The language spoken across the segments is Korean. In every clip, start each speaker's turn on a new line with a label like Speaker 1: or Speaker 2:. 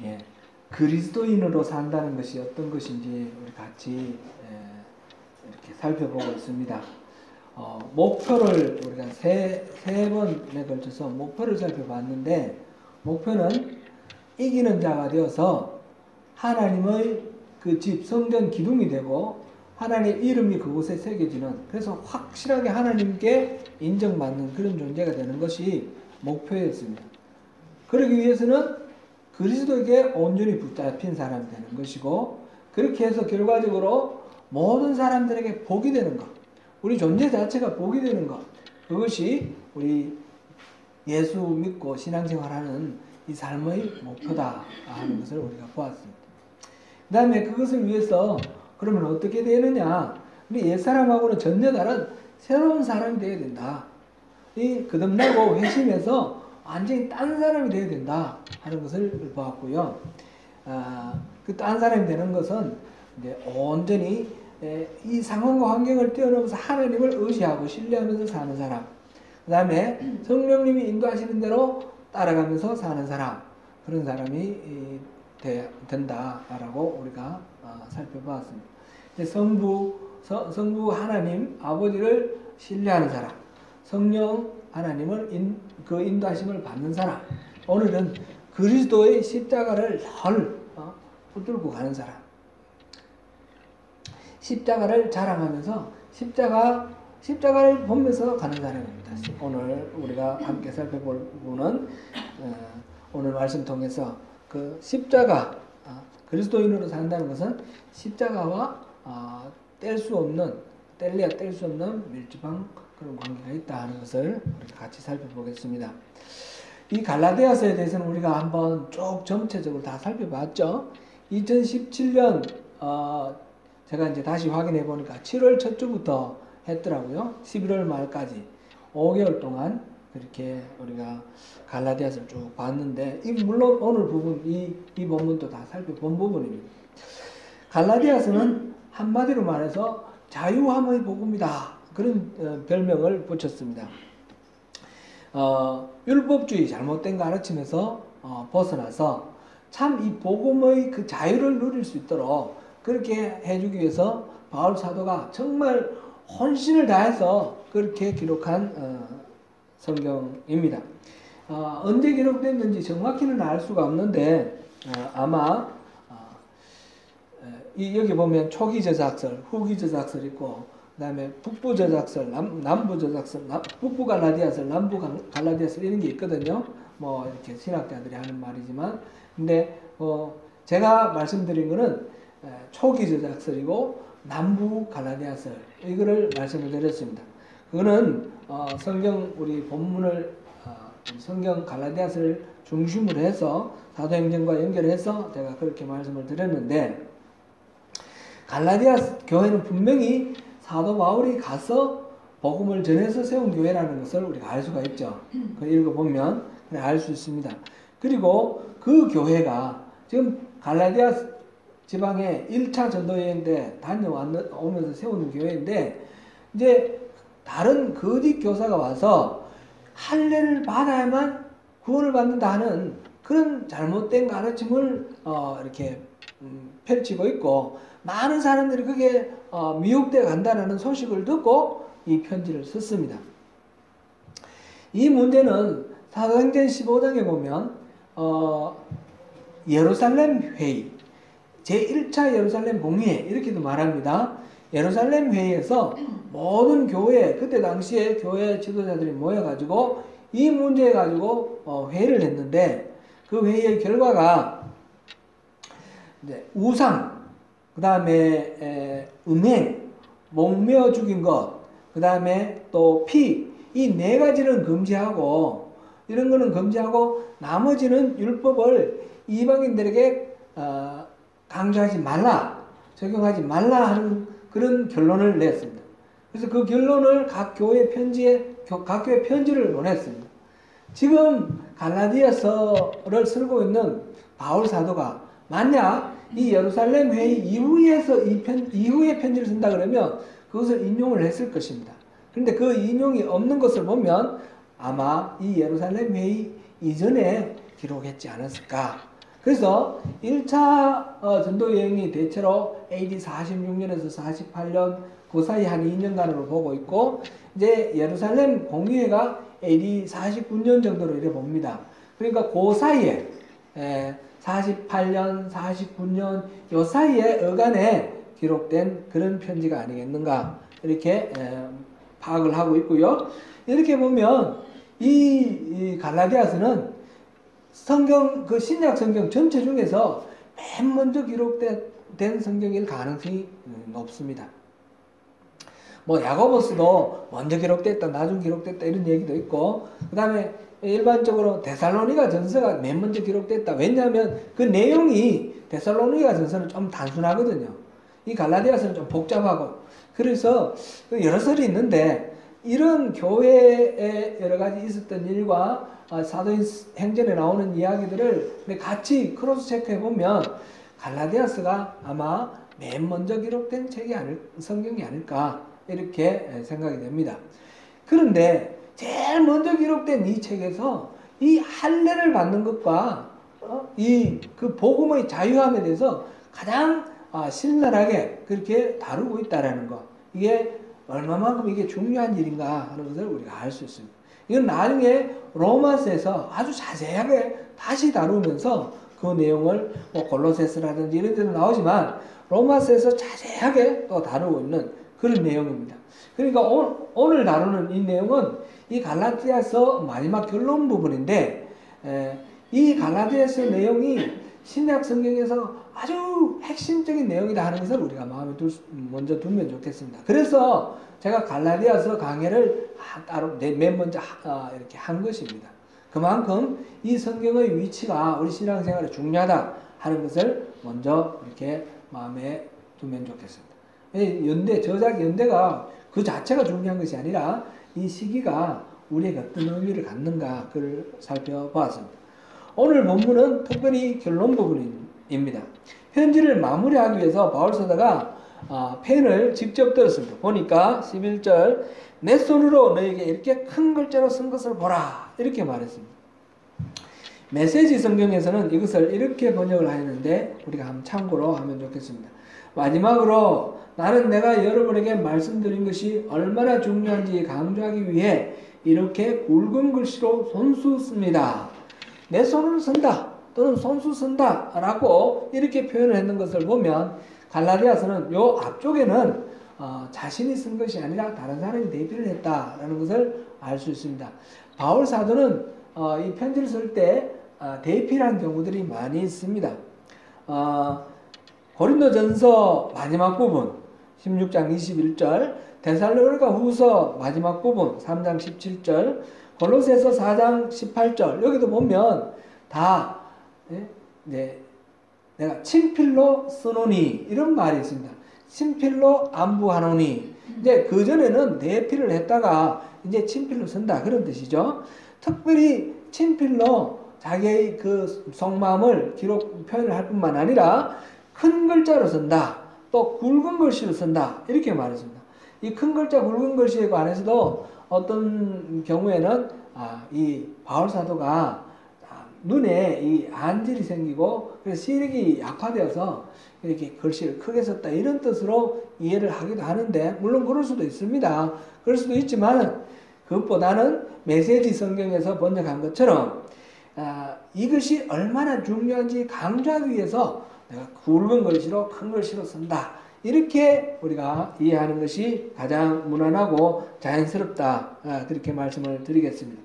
Speaker 1: 예, 그리스도인으로 산다는 것이 어떤 것인지 우리 같이 이렇게 살펴보고 있습니다. 목표를 우리가 세 번에 걸쳐서 목표를 살펴봤는데, 목표는 이기는 자가 되어서 하나님의 그 집 성전 기둥이 되고 하나님의 이름이 그곳에 새겨지는, 그래서 확실하게 하나님께 인정받는 그런 존재가 되는 것이 목표였습니다. 그러기 위해서는 그리스도에게 온전히 붙잡힌 사람이 되는 것이고, 그렇게 해서 결과적으로 모든 사람들에게 복이 되는 것, 우리 존재 자체가 복이 되는 것, 그것이 우리 예수 믿고 신앙생활하는 이 삶의 목표다 하는 것을 우리가 보았습니다. 그 다음에 그것을 위해서 그러면 어떻게 되느냐, 우리 옛사람하고는 전혀 다른 새로운 사람이 되어야 된다. 이 거듭나고 회심해서 완전히 딴 사람이 되어야 된다 하는 것을 보았고요. 그 딴 사람이 되는 것은 이제 온전히 이 상황과 환경을 뛰어넘어서 하나님을 의지하고 신뢰하면서 사는 사람, 그 다음에 성령님이 인도하시는 대로 따라가면서 사는 사람, 그런 사람이 된다라고 우리가 살펴보았습니다. 성부 하나님 아버지를 신뢰하는 사람, 성령 하나님을 그 인도하심을 받는 사람, 오늘은 그리스도의 십자가를 늘 붙들고 가는 사람, 십자가를 자랑하면서 십자가를 보면서 가는 사람입니다. 오늘 우리가 함께 살펴볼 부분은 오늘 말씀 통해서 그 십자가, 그리스도인으로 산다는 것은 십자가와 뗄래야 뗄 수 없는 밀접한 그런 관계가 있다 하는 것을 우리가 같이 살펴보겠습니다. 이 갈라디아서에 대해서는 우리가 한번 쭉 전체적으로 다 살펴봤죠. 2017년 제가 이제 다시 확인해 보니까 7월 첫 주부터 했더라고요. 11월 말까지 5개월 동안 그렇게 우리가 갈라디아서를 쭉 봤는데, 물론 오늘 부분 이 본문도 다 살펴본 부분입니다. 갈라디아서는 한마디로 말해서 자유함의 복음이다, 그런 별명을 붙였습니다. 율법주의 잘못된 가르침에서 벗어나서 참 이 복음의 그 자유를 누릴 수 있도록 그렇게 해주기 위해서 바울 사도가 정말 혼신을 다해서 그렇게 기록한 성경입니다. 언제 기록됐는지 정확히는 알 수가 없는데, 아마 여기 보면 초기 저작설, 후기 저작설 있고, 그 다음에 북부 저작설, 남부 저작설, 북부 갈라디아설, 남부 갈라디아설 이런 게 있거든요. 뭐 이렇게 신학자들이 하는 말이지만, 근데 제가 말씀드린 거는 초기 저작설이고 남부 갈라디아설, 이거를 말씀을 드렸습니다. 그거는 성경 우리 본문을 성경 갈라디아서를 중심으로 해서 사도행전과 연결해서 제가 그렇게 말씀을 드렸는데, 갈라디아 교회는 분명히 사도 바울이 가서 복음을 전해서 세운 교회라는 것을 우리가 알 수가 있죠. 그걸 읽어보면 알 수 있습니다. 그리고 그 교회가 지금 갈라디아 지방에 1차 전도여행 때 다녀오면서 세우는 교회인데, 이제 다른 거짓 교사가 와서 할례를 받아야만 구원을 받는다 하는 그런 잘못된 가르침을 이렇게 펼치고 있고, 많은 사람들이 그게 미혹되어 간다는 소식을 듣고 이 편지를 썼습니다. 이 문제는 사도행전 15장에 보면 예루살렘 회의, 제1차 예루살렘 공회 이렇게도 말합니다. 예루살렘 회의에서 모든 교회, 그때 당시에 교회 지도자들이 모여가지고 이 문제에 가지고 회의를 했는데, 그 회의의 결과가 이제 우상, 그 다음에 음행, 목매어 죽인 것, 그 다음에 또 피, 이 네 가지는 금지하고, 이런 거는 금지하고 나머지는 율법을 이방인들에게 강조하지 말라, 적용하지 말라 하는 그런 결론을 냈습니다. 그래서 그 결론을 각 교회 편지를 보냈습니다. 지금 갈라디아서를 쓰고 있는 바울 사도가 만약 이 예루살렘 회의 이후에 편지를 쓴다 그러면 그것을 인용을 했을 것입니다. 그런데 그 인용이 없는 것을 보면 아마 이 예루살렘 회의 이전에 기록했지 않았을까 그래서 1차 전도 여행이 대체로 AD 46년에서 48년 그 사이 한 2년간으로 보고 있고, 이제 예루살렘 공의회가 AD 49년 정도로 이래 봅니다. 그러니까 그 사이에 48년, 49년 요 사이에 어간에 기록된 그런 편지가 아니겠는가 이렇게 파악을 하고 있고요. 이렇게 보면 이 갈라디아서는 성경, 그 신약 성경 전체 중에서 맨 먼저 기록된 성경일 가능성이 높습니다. 뭐 야고보스도 먼저 기록됐다, 나중 기록됐다 이런 얘기도 있고, 그 다음에 일반적으로 데살로니가 전서가 맨 먼저 기록됐다. 왜냐하면 그 내용이 데살로니가 전서는 좀 단순하거든요. 이 갈라디아서는 좀 복잡하고, 그래서 여러 설이 있는데 이런 교회에 여러 가지 있었던 일과 사도행전에 나오는 이야기들을 같이 크로스 체크해 보면 갈라디아서가 아마 맨 먼저 기록된 성경이 아닐까 이렇게 생각이 됩니다. 그런데 제일 먼저 기록된 이 책에서 이 할례를 받는 것과 그 복음의 자유함에 대해서 가장 신랄하게 그렇게 다루고 있다라는 것, 이게 얼마만큼 이게 중요한 일인가 하는 것을 우리가 알 수 있습니다. 이건 나중에 로마서에서 아주 자세하게 다시 다루면서 그 내용을 뭐 골로새서라든지 이런 데도 나오지만 로마서에서 자세하게 또 다루고 있는 그런 내용입니다. 그러니까 오늘 다루는 이 내용은 이 갈라디아서 마지막 결론 부분인데, 이 갈라디아서 내용이 신약 성경에서 아주 핵심적인 내용이다 하는 것을 우리가 마음에 먼저 두면 좋겠습니다. 그래서 제가 갈라디아서 강해를 따로 맨 먼저 이렇게 한 것입니다. 그만큼 이 성경의 위치가 우리 신앙생활에 중요하다 하는 것을 먼저 이렇게 마음에 두면 좋겠습니다. 저작 연대가 그 자체가 중요한 것이 아니라 이 시기가 우리에게 어떤 의미를 갖는가 그걸 살펴보았습니다. 오늘 본문은 특별히 결론 부분입니다. 편지를 마무리하기 위해서 바울사도가 펜을 직접 들었습니다. 보니까 11절, 내 손으로 너에게 이렇게 큰 글자로 쓴 것을 보라 이렇게 말했습니다. 메시지 성경에서는 이것을 이렇게 번역을 하였는데 우리가 한번 참고로 하면 좋겠습니다. 마지막으로 나는 내가 여러분에게 말씀드린 것이 얼마나 중요한지 강조하기 위해 이렇게 굵은 글씨로 손수 씁니다. 내 손으로 쓴다 또는 손수 쓴다 라고 이렇게 표현을 했는 것을 보면 갈라디아서는 요 앞쪽에는 자신이 쓴 것이 아니라 다른 사람이 대피를 했다라는 것을 알 수 있습니다. 바울 사도는 이 편지를 쓸 때 대피한 경우들이 많이 있습니다. 고린도전서 마지막 부분 16장 21절, 데살로니가 후서 마지막 부분 3장 17절, 골로새서 4장 18절 여기도 보면 다 내가 친필로 쓰노니 이런 말이 있습니다. 친필로 안부하노니, 이제 그 전에는 대필을 했다가 이제 친필로 쓴다 그런 뜻이죠. 특별히 친필로 자기의 그 속마음을 표현을 할 뿐만 아니라 큰 글자로 쓴다, 또 굵은 글씨로 쓴다 이렇게 말했습니다. 이 큰 글자 굵은 글씨에 관해서도 어떤 경우에는 이 바울 사도가 눈에 이 안질이 생기고 그래서 시력이 약화되어서 이렇게 글씨를 크게 썼다 이런 뜻으로 이해를 하기도 하는데, 물론 그럴 수도 있습니다. 그럴 수도 있지만 그것보다는 메시지 성경에서 번역한 것처럼 이것이 얼마나 중요한지 강조하기 위해서 내가 굵은 글씨로 큰 글씨로 쓴다 이렇게 우리가 이해하는 것이 가장 무난하고 자연스럽다 그렇게 말씀을 드리겠습니다.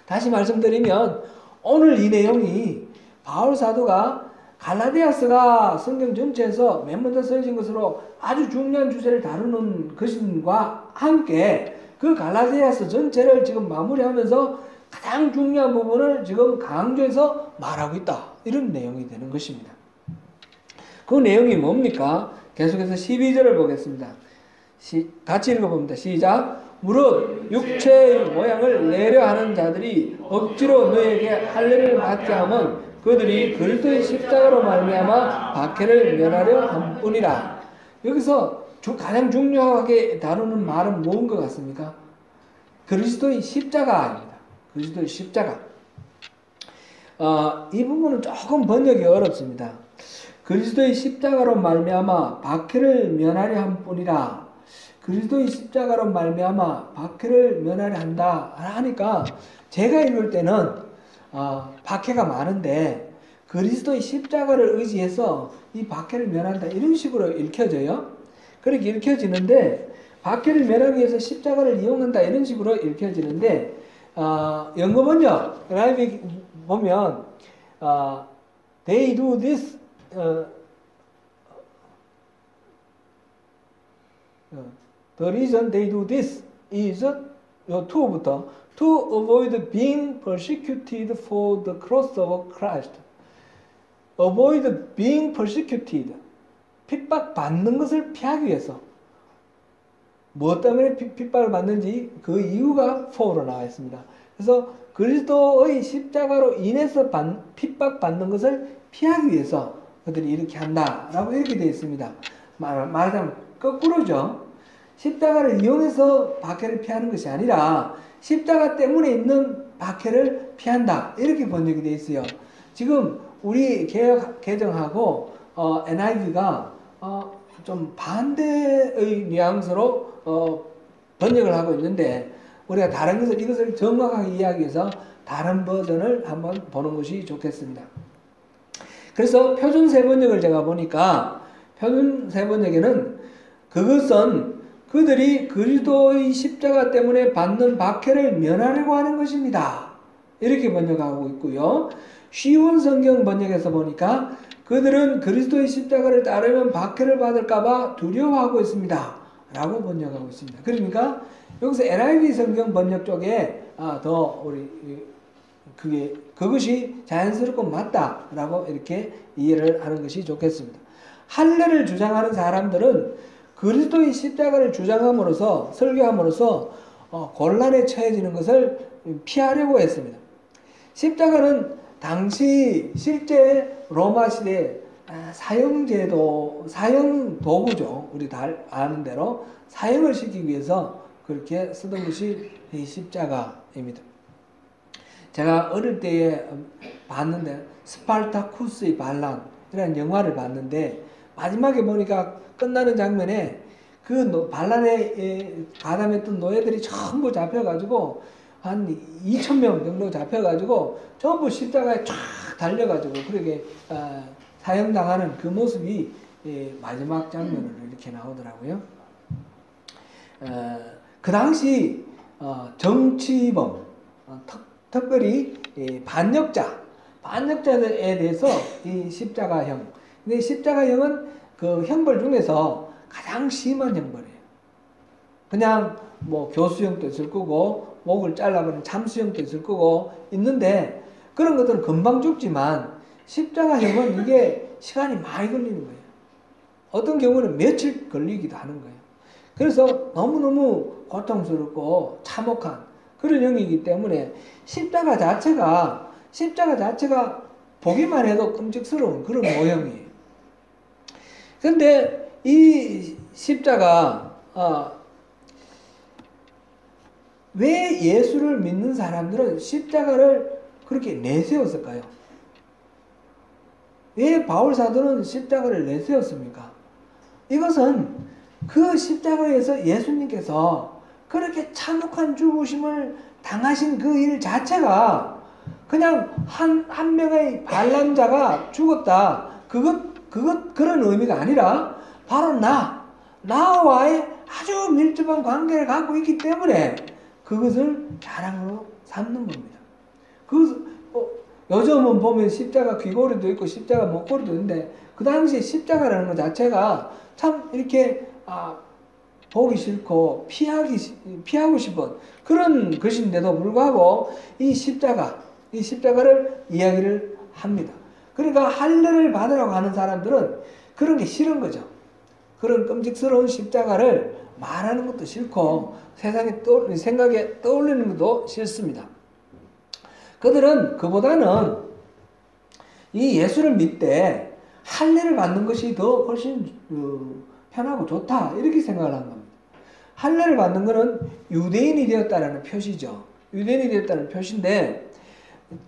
Speaker 1: 다시 말씀드리면 오늘 이 내용이 바울 사도가 갈라디아서가 성경 전체에서 맨 먼저 써진 것으로 아주 중요한 주제를 다루는 것과 함께 그 갈라디아서 전체를 지금 마무리하면서 가장 중요한 부분을 지금 강조해서 말하고 있다 이런 내용이 되는 것입니다. 그 내용이 뭡니까? 계속해서 12절을 보겠습니다. 같이 읽어봅니다. 시작. 무릇 육체의 모양을 내려 하는 자들이 억지로 너에게 할례를 받게 하면 그들이 그리스도의 십자가로 말미암아 박해를 면하려 함뿐이라. 여기서 가장 중요하게 다루는 말은 뭔 것 같습니까? 그리스도의 십자가입니다. 그리스도의 십자가. 이 부분은 조금 번역이 어렵습니다. 그리스도의 십자가로 말미암아 박해를 면하려 함뿐이라. 그리스도의 십자가로 말미암아 박해를 면하려 한다 하니까 제가 읽을 때는 박해가 많은데 그리스도의 십자가를 의지해서 이 박해를 면한다 이런 식으로 읽혀져요. 그렇게 읽혀지는데 박해를 면하기 위해서 십자가를 이용한다 이런 식으로 읽혀지는데 영어 번역 라이브 보면 they do this the reason they do this is 요 to부터 to avoid being persecuted for the cross of Christ. avoid being persecuted. 핍박받는 것을 피하기 위해서. 무엇 때문에 핍박을 받는지 그 이유가 for로 나와 있습니다. 그래서 그리스도의 십자가로 인해서 핍박받는 것을 피하기 위해서 그들이 이렇게 한다라고 이렇게 되어 있습니다. 말하자면 거꾸로죠. 십자가를 이용해서 박해를 피하는 것이 아니라 십자가 때문에 있는 박해를 피한다 이렇게 번역이 되어 있어요. 지금 우리 개정하고 NIV가 좀 반대의 뉘앙스로 번역을 하고 있는데 우리가 다른 것을 이것을 정확하게 이해하기 위해서 다른 버전을 한번 보는 것이 좋겠습니다. 그래서 표준세 번역을 제가 보니까 표준세 번역에는 그것은 그들이 그리스도의 십자가 때문에 받는 박해를 면하려고 하는 것입니다. 이렇게 번역하고 있고요. 쉬운 성경 번역에서 보니까 그들은 그리스도의 십자가를 따르면 박해를 받을까봐 두려워하고 있습니다. 라고 번역하고 있습니다. 그러니까 여기서 NIV 성경 번역 쪽에 더 우리 그것이 자연스럽고 맞다라고 이렇게 이해를 하는 것이 좋겠습니다. 할례를 주장하는 사람들은 그리스도의 십자가를 주장함으로써 설교함으로써 곤란에 처해지는 것을 피하려고 했습니다. 십자가는 당시 실제 로마 시대 사형 도구죠. 우리 다 아는 대로 사형을 시키기 위해서 그렇게 쓰던 것이 이 십자가입니다. 제가 어릴 때에 봤는데 스파르타쿠스의 반란이라는 영화를 봤는데 마지막에 보니까 끝나는 장면에 그 반란에 가담했던 노예들이 전부 잡혀가지고 한 2,000명 정도 잡혀가지고 전부 십자가에 쫙 달려가지고 그렇게 사형당하는 그 모습이 마지막 장면으로 이렇게 나오더라고요. 그 당시 정치범, 특별히 반역자들에 대해서 이 십자가형. 근데 십자가형은 그 형벌 중에서 가장 심한 형벌이에요. 그냥 뭐 교수형도 있을 거고 목을 잘라버리는 참수형도 있을 거고 있는데 그런 것들은 금방 죽지만 십자가형은 이게 시간이 많이 걸리는 거예요. 어떤 경우는 며칠 걸리기도 하는 거예요. 그래서 너무너무 고통스럽고 참혹한 그런 형이기 때문에 십자가 자체가 보기만 해도 끔찍스러운 그런 모형이에요. 그런데 이 십자가 왜 예수를 믿는 사람들은 십자가를 그렇게 내세웠을까요? 왜 바울 사도는 십자가를 내세웠습니까? 이것은 그 십자가에서 예수님께서 그렇게 참혹한 죽으심을 당하신 그 일 자체가 그냥 한 명의 반란자가 죽었다. 그런 의미가 아니라 바로 나와의 아주 밀접한 관계를 갖고 있기 때문에 그것을 자랑으로 삼는 겁니다. 요즘은 보면 십자가 귀고리도 있고 십자가 목걸이도 있는데 그 당시에 십자가라는 것 자체가 참 이렇게 보기 싫고 피하고 싶은 그런 것인데도 불구하고 이 십자가를 이야기를 합니다. 그러니까 할례를 받으라고 하는 사람들은 그런 게 싫은 거죠. 그런 끔찍스러운 십자가를 말하는 것도 싫고 생각에 떠올리는 것도 싫습니다. 그들은 그보다는 이 예수를 믿되 할례를 받는 것이 더 훨씬 편하고 좋다 이렇게 생각을 한 겁니다. 할례를 받는 것은 유대인이 되었다라는 표시죠. 유대인이 되었다는 표시인데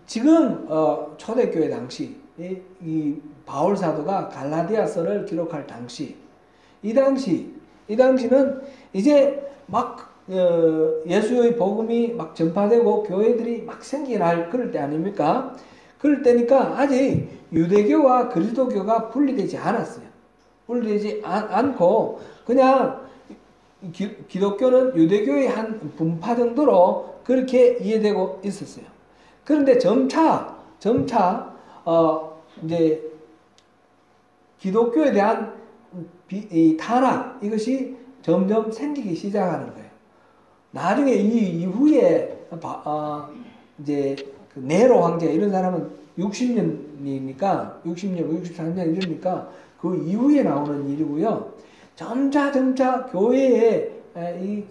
Speaker 1: 지금 초대교회 당시 이 바울 사도가 갈라디아서를 기록할 당시 이 당시는 이제 막 예수의 복음이 막 전파되고 교회들이 막 생겨날 그럴 때 아닙니까? 그럴 때니까 아직 유대교와 그리스도교가 분리되지 않았어요. 분리되지 않고 그냥 기독교는 유대교의 한 분파 정도로 그렇게 이해되고 있었어요. 그런데 점차 이제 기독교에 대한 이 탄압 이것이 점점 생기기 시작하는 거예요. 나중에 이 이후에 이제 그 네로 황제 이런 사람은 60년이니까 60년, 63년 이러니까 그 이후에 나오는 일이고요. 점차 교회에 이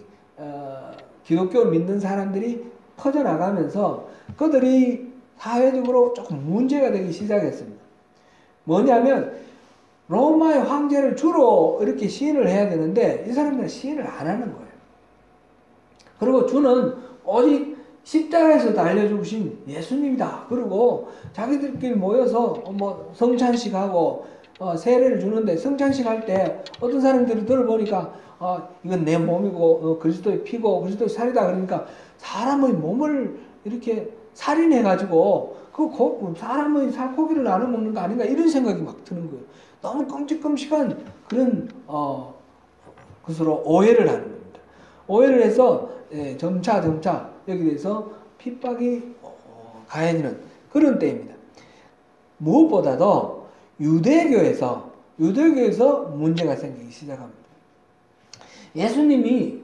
Speaker 1: 기독교를 믿는 사람들이 퍼져나가면서 그들이 사회적으로 조금 문제가 되기 시작했습니다. 뭐냐면 로마의 황제를 주로 이렇게 시인을 해야 되는데 이 사람들은 시인을 안 하는 거예요. 그리고 주는 오직 십자가에서 달려주신 예수님이다. 그리고 자기들끼리 모여서 뭐 성찬식하고 세례를 주는데 성찬식 할 때 어떤 사람들이 들어보니까 이건 내 몸이고 그리스도의 피고 그리스도의 살이다. 그러니까 사람의 몸을 이렇게 살인해가지고 사람의 살코기를 나눠 먹는 거 아닌가 이런 생각이 막 드는 거예요. 너무 끔찍한 그런 것으로 오해를 하는 겁니다. 오해를 해서 점차 여기 대해서 핍박이 가해지는 그런 때입니다. 무엇보다도 유대교에서 문제가 생기기 시작합니다. 예수님이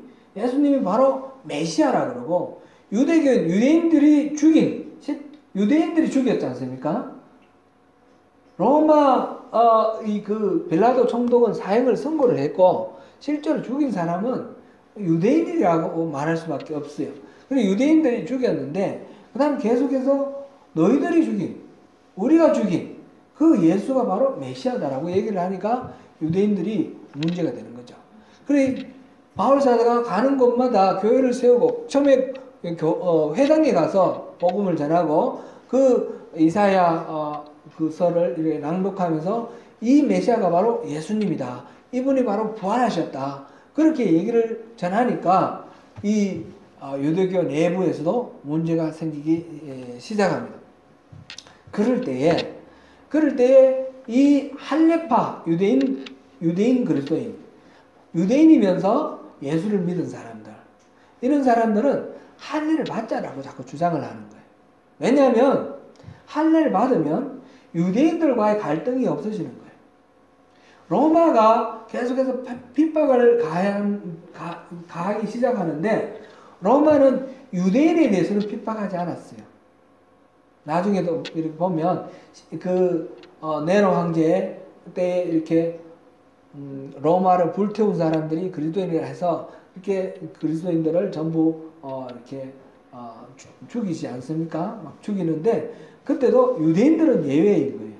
Speaker 1: 바로 메시아라 그러고 유대인들이 죽였지 않습니까? 로마 그 빌라도 총독은 사형을 선고를 했고 실제로 죽인 사람은 유대인이라고 말할 수밖에 없어요. 그리고 유대인들이 죽였는데 그 다음 계속해서 너희들이 죽인 우리가 죽인 그 예수가 바로 메시아다라고 얘기를 하니까 유대인들이 문제가 되는 거죠. 그래 바울 사도가 가는 곳마다 교회를 세우고 처음에 회당에 가서 복음을 전하고 그 이사야 그 설을 이렇게 낭독하면서 이 메시아가 바로 예수님이다. 이분이 바로 부활하셨다. 그렇게 얘기를 전하니까 이 유대교 내부에서도 문제가 생기기 시작합니다. 그럴 때에 이 할례파 유대인 그리스도인 유대인이면서 예수를 믿은 사람들 이런 사람들은 할례를 받자라고 자꾸 주장을 하는 거예요. 왜냐하면 할례를 받으면 유대인들과의 갈등이 없어지는 거예요. 로마가 계속해서 핍박을 가하기 시작하는데 로마는 유대인에 대해서는 핍박하지 않았어요. 나중에도 이렇게 보면 네로 황제 때 이렇게 로마를 불태운 사람들이 그리스도인이라 해서 이렇게 그리스도인들을 전부 이렇게 죽이지 않습니까? 막 죽이는데 그때도 유대인들은 예외인 거예요.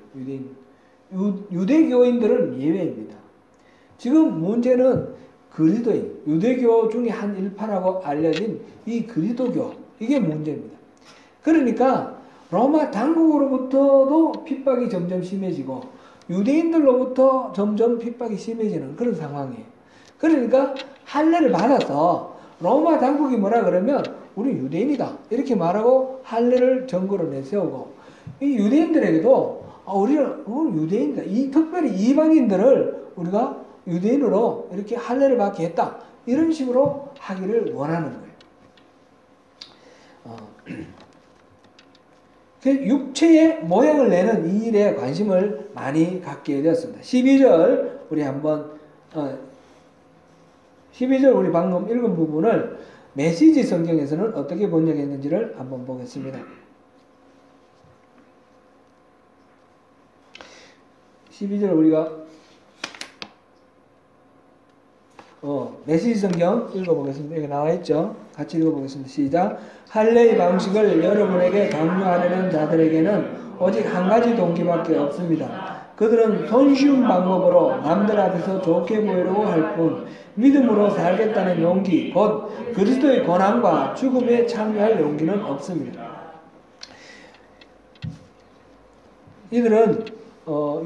Speaker 1: 유대교인들은 예외입니다. 지금 문제는 그리스도인, 유대교 중에 한 일파라고 알려진 이 그리스도교, 이게 문제입니다. 그러니까 로마 당국으로부터도 핍박이 점점 심해지고 유대인들로부터 점점 핍박이 심해지는 그런 상황이에요. 그러니까 할례를 받아서 로마 당국이 뭐라 그러면 우리 유대인이다 이렇게 말하고 할례를 전거로 내세우고 이 유대인들에게도 우리는 유대인이다. 특별히 이방인들을 우리가 유대인으로 이렇게 할례를 받게 했다. 이런 식으로 하기를 원하는 거예요. 육체의 모양을 내는 이 일에 관심을 많이 갖게 되었습니다. 12절 우리 한번 12절 우리 방금 읽은 부분을 메시지 성경에서는 어떻게 번역했는지를 한번 보겠습니다. 12절 우리가 메시지 성경 읽어보겠습니다. 여기 나와있죠. 같이 읽어보겠습니다. 시작. 할례의 방식을 여러분에게 강요하려는 자들에게는 오직 한 가지 동기밖에 없습니다. 그들은 손쉬운 방법으로 남들 앞에서 좋게 보이려고 할 뿐 믿음으로 살겠다는 용기, 곧 그리스도의 고난과 죽음에 참여할 용기는 없습니다. 이들은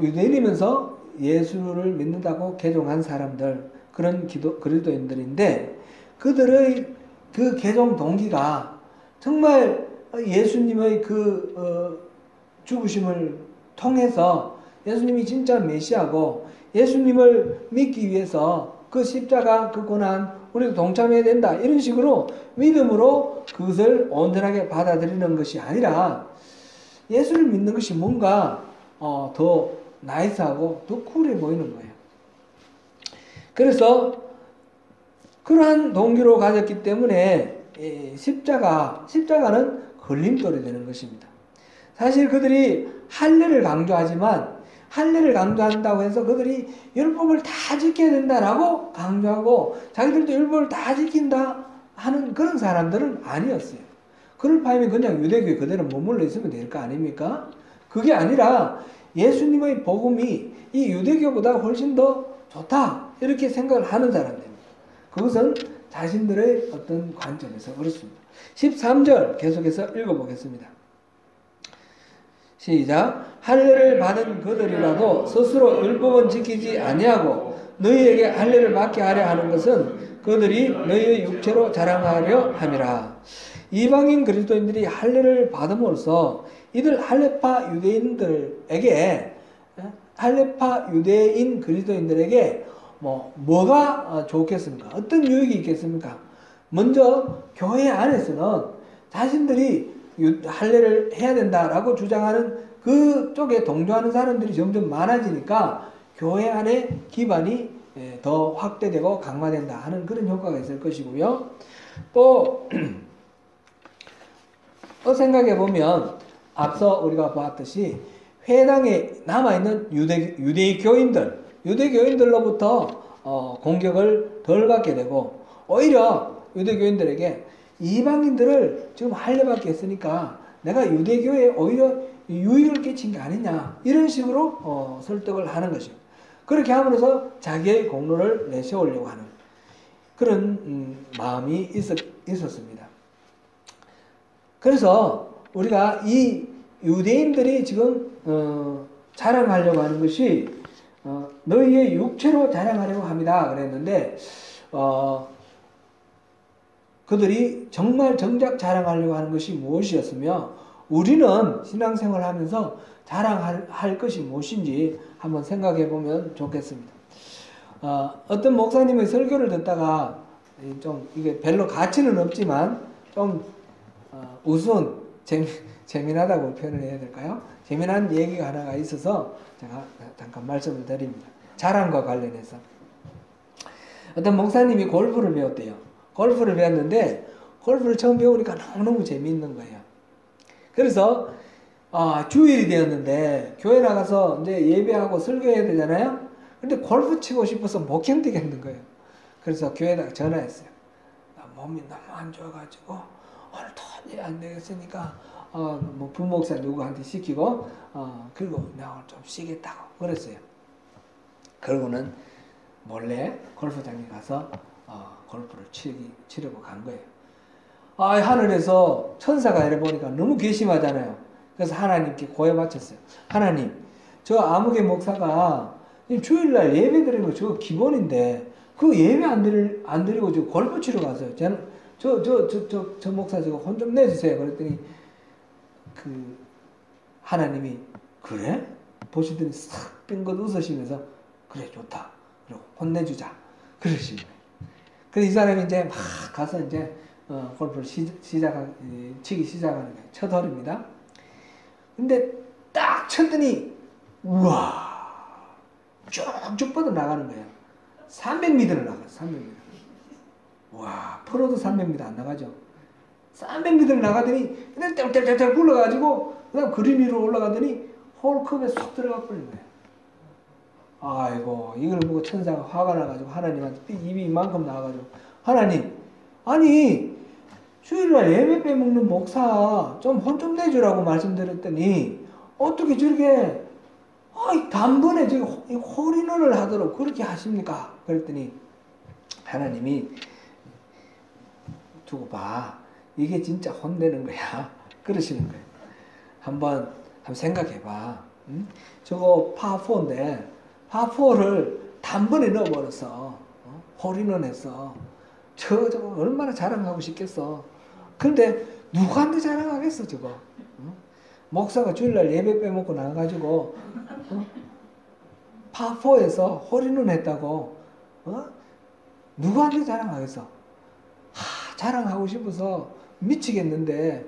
Speaker 1: 유대인이면서 예수를 믿는다고 개종한 사람들, 그런 그리스도인들인데 그들의 그 개종 동기가 정말 예수님의 죽으심을 통해서 예수님이 진짜 메시아고 예수님을 믿기 위해서 그 십자가 그 고난 우리도 동참해야 된다 이런 식으로 믿음으로 그것을 온전하게 받아들이는 것이 아니라 예수를 믿는 것이 뭔가 더 나이스하고 더 쿨해 보이는 거예요. 그래서 그러한 동기로 가졌기 때문에 십자가는 걸림돌이 되는 것입니다. 사실 그들이 할례를 강조하지만 할례를 강조한다고 해서 그들이 율법을 다 지켜야 된다라고 강조하고 자기들도 율법을 다 지킨다 하는 그런 사람들은 아니었어요. 그럴 바에는 그냥 유대교에 그대로 머물러 있으면 될 거 아닙니까? 그게 아니라 예수님의 복음이 이 유대교보다 훨씬 더 좋다 이렇게 생각을 하는 사람들입니다. 그것은 자신들의 어떤 관점에서 그렇습니다. 13절 계속해서 읽어보겠습니다. 시작. 할례를 받은 그들이라도 스스로 율법은 지키지 아니하고 너희에게 할례를 받게 하려 하는 것은 그들이 너희의 육체로 자랑하려 함이라. 이방인 그리스도인들이 할례를 받음으로써 이들 할례파 유대인 그리스도인들에게 뭐가 좋겠습니까? 어떤 유익이 있겠습니까? 먼저 교회 안에서는 자신들이 할례를 해야 된다라고 주장하는 그쪽에 동조하는 사람들이 점점 많아지니까 교회 안에 기반이 더 확대되고 강화된다 하는 그런 효과가 있을 것이고요. 또 생각해 보면 앞서 우리가 봤듯이 회당에 남아있는 유대 교인들로부터 공격을 덜 받게 되고 오히려 유대교인들에게 이방인들을 지금 할례받게 했으니까 내가 유대교에 오히려 유익을 끼친 게 아니냐 이런 식으로 설득을 하는 것이요. 그렇게 함으로써 자기의 공로를 내세우려고 하는 그런 마음이 있었습니다. 그래서 우리가 이 유대인들이 지금 자랑하려고 하는 것이 너희의 육체로 자랑하려고 합니다 그랬는데 그들이 정말 정작 자랑하려고 하는 것이 무엇이었으며 우리는 신앙생활을 하면서 자랑할 것이 무엇인지 한번 생각해 보면 좋겠습니다. 어떤 목사님의 설교를 듣다가 좀 이게 별로 가치는 없지만 좀 우스운 재미나다고 표현을 해야 될까요? 재미난 얘기가 하나가 있어서 제가 잠깐 말씀을 드립니다. 자랑과 관련해서 어떤 목사님이 골프를 배웠대요. 골프를 배웠는데 골프를 처음 배우니까 너무너무 재미있는 거예요. 그래서 주일이 되었는데 교회 나가서 이제 예배하고 설교해야 되잖아요. 근데 골프 치고 싶어서 못 견디겠는 거예요. 그래서 교회에다가 전화했어요. 몸이 너무 안 좋아가지고 오늘 도저히 안 되겠으니까 부목사 누구한테 시키고 그리고 내가 오늘 좀 쉬겠다고 그랬어요. 그러고는 몰래 골프장에 가서 골프를 치려고 간 거예요. 하늘에서 천사가 내려보니까 너무 괘씸하잖아요. 그래서 하나님께 고해 바쳤어요. 하나님, 저 아무개 목사가 주일날 예배 드리는 거 저거 기본인데 그 예배 안 드리고 저 골프 치러 갔어요. 저는 저 목사 저거 혼 좀 내주세요. 그랬더니 그 하나님이 그래? 보시더니 싹 빙긋 웃으시면서 그래 좋다. 그리고 혼내주자. 그러시는 거예요. 그래서 이 사람이 이제 막 가서 이제 골프를 치기 시작하는 거예요. 첫 홀입니다. 근데 딱 쳤더니 우와 쭉쭉 뻗어 나가는 거예요. 300m를 나가요. 300m. 와 프로도 300m 안 나가죠. 300m를 나가더니 그냥 떼떼떼떼 굴러가지고 그다음 그린 위로 올라가더니 홀컵에 쏙 들어가 버린 거예요. 아이고 이걸 보고 천사가 화가 나가지고 하나님한테 입이 이만큼 나와가지고 하나님 아니 주일날 예배 빼먹는 목사 좀 혼 좀 내주라고 말씀드렸더니 어떻게 저렇게 단번에 지금 홀인원을 하도록 그렇게 하십니까? 그랬더니 하나님이 두고 봐 이게 진짜 혼내는 거야 그러시는 거예요. 한번 생각해봐. 저거 파4인데 파4를 단번에 넣어버렸어. 홀인원 했어. 저거 얼마나 자랑하고 싶겠어. 근데 누구한테 자랑하겠어 저거. 목사가 주일날 예배 빼먹고 나가가지고 파4에서 홀인원 했다고 누구한테 자랑하겠어. 자랑하고 싶어서 미치겠는데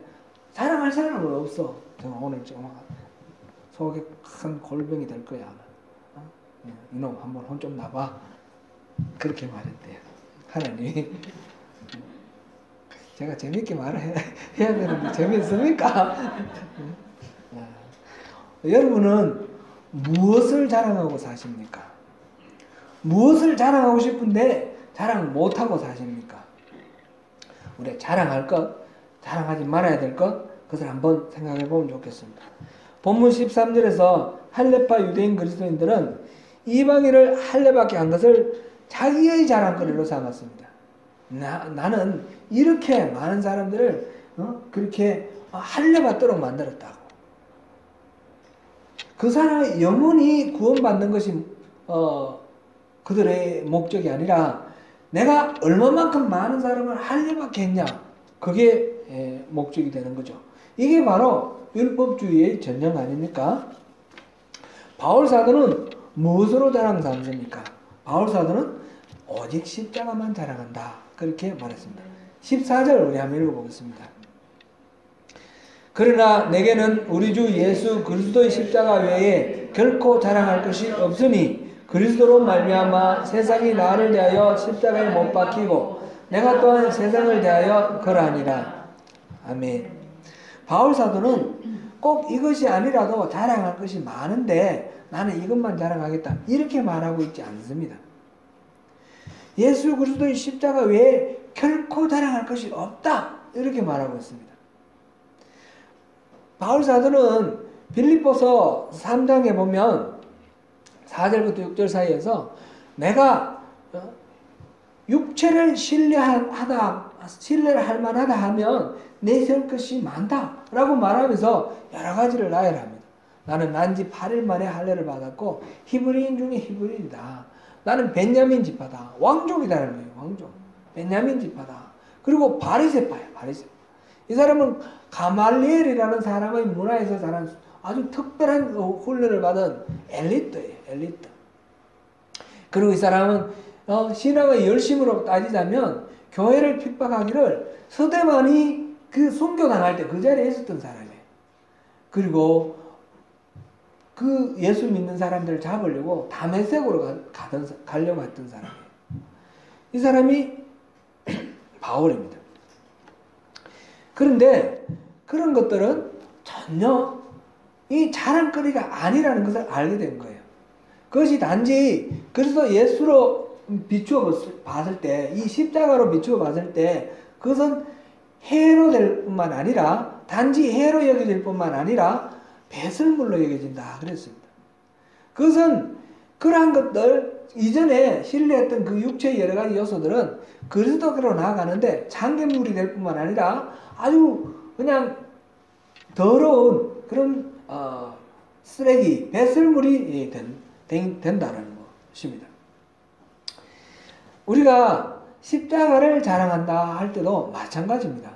Speaker 1: 자랑할 사람은 없어. 오늘 좀 속에 큰 골병이 될 거야. 이놈 한번 혼 좀 나봐. 그렇게 말했대요. 하나님이. 제가 재밌게 말해야 되는데 재미있습니까? 여러분은 무엇을 자랑하고 사십니까? 무엇을 자랑하고 싶은데 자랑 못하고 사십니까? 우리가 자랑할 것, 자랑하지 말아야 될 것, 그것을 한번 생각해 보면 좋겠습니다. 본문 13절에서 할례파 유대인 그리스도인들은 이방인을 할례받게 한 것을 자기의 자랑거리로 삼았습니다. 나는 이렇게 많은 사람들을 그렇게 할례받도록 만들었다고. 그 사람의 영혼이 구원받는 것이 그들의 목적이 아니라 내가 얼마만큼 많은 사람을 할례받게 했냐, 그게 목적이 되는 거죠. 이게 바로 율법주의의 전형 아닙니까? 바울사도는 무엇으로 자랑 삼습니까? 바울사도는 오직 십자가만 자랑한다, 그렇게 말했습니다. 14절 우리 한번 읽어보겠습니다. 그러나 내게는 우리 주 예수 그리스도의 십자가 외에 결코 자랑할 것이 없으니 그리스도로 말미암아 세상이 나를 대하여 십자가에 못 박히고 내가 또한 세상을 대하여 그러하니라. 아멘. 바울사도는 꼭 이것이 아니라도 자랑할 것이 많은데 나는 이것만 자랑하겠다, 이렇게 말하고 있지 않습니다. 예수 그리스도의 십자가 외에 결코 자랑할 것이 없다, 이렇게 말하고 있습니다. 바울사도는 빌립보서 3장에 보면 4절부터 6절 사이에서 내가 육체를 신뢰를 할 만하다 하면 내세울 것이 많다 라고 말하면서 여러 가지를 나열합니다. 나는 난지 8일 만에 할례를 받았고 히브리인 중에 히브리인이다. 나는 베냐민 지파다. 왕족이라는 거예요. 왕족. 베냐민 지파다. 그리고 바리새파야. 바리새파. 이 사람은 가말리엘이라는 사람의 문화에서 자란 아주 특별한 훈련을 받은 엘리트예요. 엘리트. 그리고 이 사람은 신앙의 열심으로 따지자면 교회를 핍박하기를 서대만이 그 순교당할 때 그 자리에 있었던 사람이에요. 그리고 그 예수 믿는 사람들을 잡으려고 다메섹으로 가려고 했던 사람이에요. 이 사람이 바울입니다. 그런데 그런 것들은 전혀 이 자랑거리가 아니라는 것을 알게 된 거예요. 그것이 단지 그래서 예수로 비추어 봤을 때, 이 십자가로 비추어 봤을 때 그것은 해로 될 뿐만 아니라, 단지 해로 여겨질 뿐만 아니라 배설물로 여겨진다 그랬습니다. 그것은 그러한 것들 이전에 신뢰했던 그 육체의 여러 가지 요소들은 그리스도로 나아가는데 장애물이 될 뿐만 아니라 아주 그냥 더러운 그런 쓰레기, 배설물이 된다는 것입니다. 우리가 십자가를 자랑한다 할 때도 마찬가지입니다.